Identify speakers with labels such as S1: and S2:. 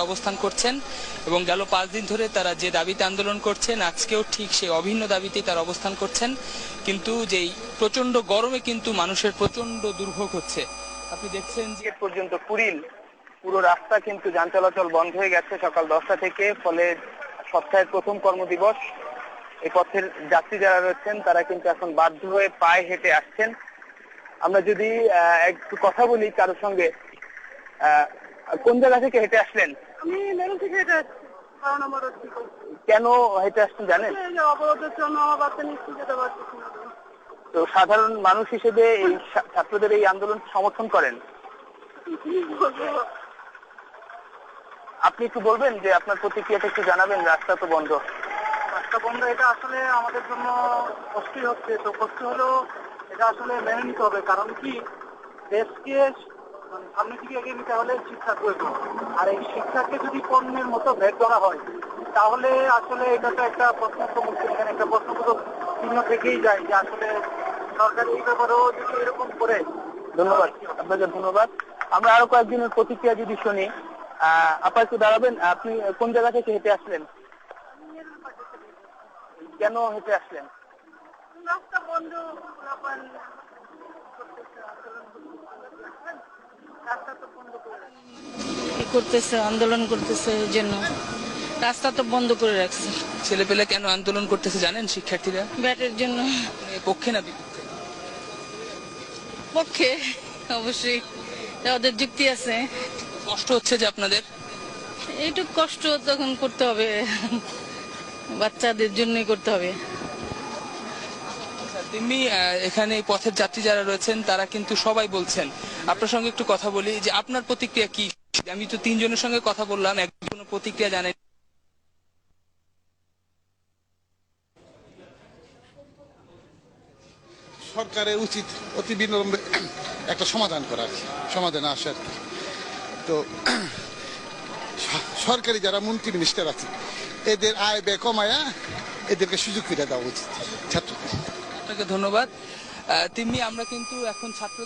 S1: অবস্থান করছেন এবং গেল 5 দিন ধরে তারা যে দাবিতে আন্দোলন করছেন আজকেও ঠিক সেই অভিন্ন দাবিতেই তারা অবস্থান করছেন। কিন্তু যেই প্রচন্ড গরমে কিন্তু মানুষের প্রচন্ড দুর্ভোগ হচ্ছে। আপনি দেখছেন যে পর্যন্ত কুড়িল পুরো রাস্তা কিন্তু যান চলাচল বন্ধ হয়ে গেছে সকাল 10টা থেকে। ফলে সপ্তাহের প্রথম কর্মদিবস এই পথের যাত্রী যারা রয়েছেন তারা কিন্তু এখন বাধ্য হয়ে পায়ে হেঁটে আসছেন। আমরা যদি একটু কথা বলি কারোর সঙ্গে, কোন জায়গা থেকে হেঁটে আসলেন?
S2: আমি মেরুন থেকে হেঁটে আসছি 12 নম্বর রোড থেকে।
S1: কেন হেঁটে আসছেন জানেন?
S2: এই যে অবরোধের জন্য আমার বাচ্চা নিয়ে স্কুল যেতে পারতেছি না।
S1: তো সাধারণ মানুষ হিসেবে এই ছাত্রদের এই আন্দোলন সমর্থন করেন?
S2: কি বলবো?
S1: আপনি একটু বলবেন যে আপনার প্রতিক্রিয়াটা একটু জানাবেন। রাস্তা তো বন্ধ।
S2: রাস্তা বন্ধ, এটা আসলে আমাদের জন্য কষ্টই হচ্ছে। তো কষ্ট হলেও এটা আসলে মেনে নিতে হবে। কারণ কি, দেশকে সামনে দিকে এগিয়ে নিতে হলে শিক্ষার প্রয়োজন। আর এই শিক্ষাকে যদি পণ্যের মতো ভেট ধরা হয় তাহলে আসলে এটা তো একটা প্রশ্নের সম্মুখীন। এখানে একটা প্রশ্নবোধক চিহ্ন থেকেই যায় যে আসলে সরকার এই ব্যাপারেও যদি এরকম করে।
S1: ধন্যবাদ আপনাকে, ধন্যবাদ। আমরা আরো কয়েকজনের প্রতিক্রিয়া যদি শুনি। আপা একটু দাঁড়াবেন। আপনি কোন জায়গা থেকে হেঁটে আসলেন? কেন হেঁটে আসলেন?
S2: রাস্তা বন্ধ, রাস্তা তো বন্ধ করে
S3: করতেছে, আন্দোলন করতেছে, এর জন্য রাস্তা তো বন্ধ করে রাখছে।
S1: ছেলে পেলে কেন আন্দোলন করতেছে জানেন? শিক্ষার্থীরা
S3: ব্যাটের জন্য।
S1: পক্ষে না বিপক্ষে?
S3: পক্ষে, অবশ্যই ওদের যুক্তি আছে।
S1: কষ্ট হচ্ছে যে আপনাদের?
S3: এইটুকু কষ্ট তখন করতে হবে, বাচ্চাদের জন্যই করতে হবে।
S1: তেমনি এখানে পথের যাত্রী যারা রয়েছেন তারা কিন্তু সবাই বলছেন। আপনার সঙ্গে একটু কথা বলি যে আপনার প্রতিক্রিয়া কি? আমি তো 3 জনের সঙ্গে কথা বললাম, একজন প্রতিক্রিয়া জানেন।
S4: সরকারের উচিত অতি বিলম্বে একটা সমাধান করা, আর কি সমাধানে আসে আর কি। তো সরকারি যারা মন্ত্রী মিনিস্টার আছে এদের আয় ব্যয় কমায়া এদেরকে সুযোগ করে দেওয়া উচিত ছাত্রদের।
S1: আপনাকে ধন্যবাদ। তেমনি আমরা কিন্তু এখন ছাত্রদের